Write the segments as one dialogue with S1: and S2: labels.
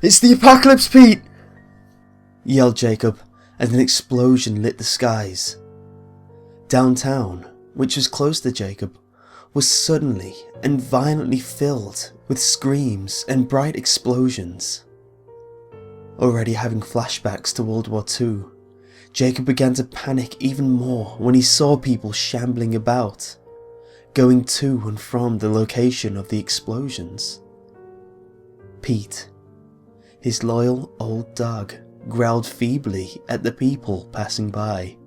S1: It's the apocalypse, Pete! Yelled Jacob as an explosion lit the skies. Downtown, which was close to Jacob, was suddenly and violently filled with screams and bright explosions. Already having flashbacks to World War II, Jacob began to panic even more when he saw people shambling about, going to and from the location of the explosions. Pete, his loyal old dog, growled feebly at the people passing by.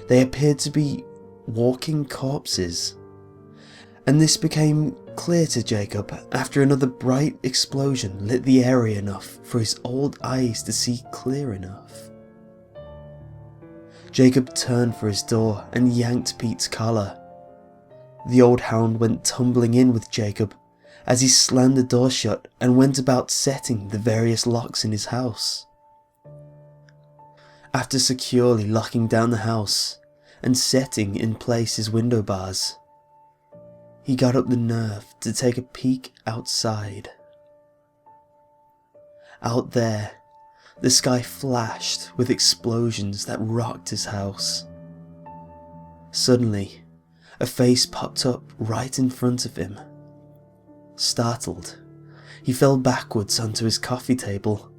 S1: They appeared to be walking corpses, and this became clear to Jacob after another bright explosion lit the area enough for his old eyes to see clear enough. Jacob turned for his door and yanked Pete's collar. The old hound went tumbling in with Jacob as he slammed the door shut and went about setting the various locks in his house. After securely locking down the house and setting in place his window bars, he got up the nerve to take a peek outside. Out there, the sky flashed with explosions that rocked his house. Suddenly, a face popped up right in front of him. Startled, he fell backwards onto his coffee table.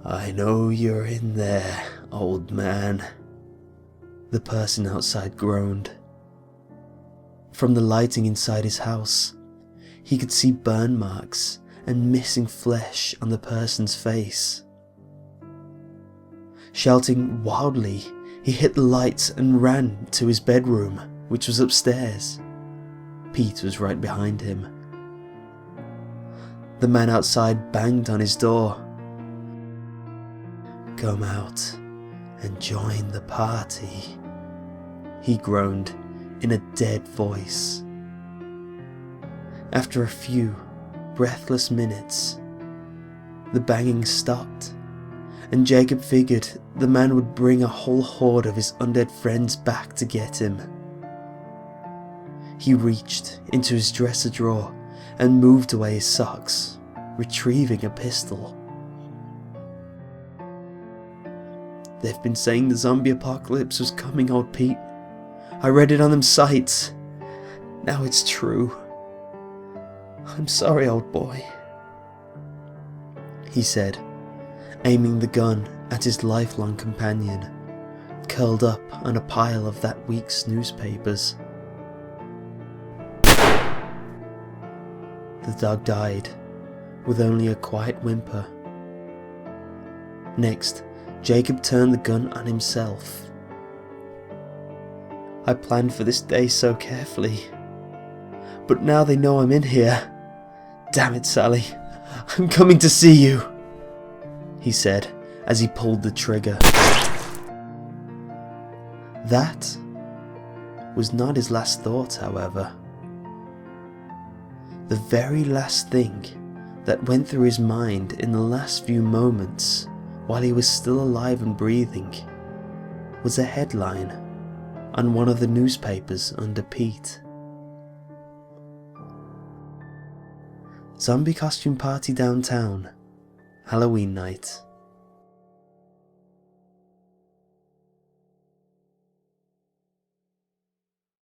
S1: "I know you're in there, old man," the person outside groaned. From the lighting inside his house, he could see burn marks and missing flesh on the person's face. Shouting wildly, he hit the lights and ran to his bedroom, which was upstairs. Pete was right behind him. The man outside banged on his door. "Come out and join the party," he groaned in a dead voice. After a few breathless minutes, the banging stopped, and Jacob figured the man would bring a whole horde of his undead friends back to get him. He reached into his dresser drawer and moved away his socks, retrieving a pistol. "They've been saying the zombie apocalypse was coming, old Pete. I read it on them sites. Now it's true. I'm sorry, old boy," he said, aiming the gun at his lifelong companion, curled up on a pile of that week's newspapers. The dog died, with only a quiet whimper. Next, Jacob turned the gun on himself. "I planned for this day so carefully, but now they know I'm in here. Damn it, Sally, I'm coming to see you," he said as he pulled the trigger. That was not his last thought, however. The very last thing that went through his mind in the last few moments while he was still alive and breathing was a headline on one of the newspapers under Pete. "Zombie costume party downtown, Halloween night.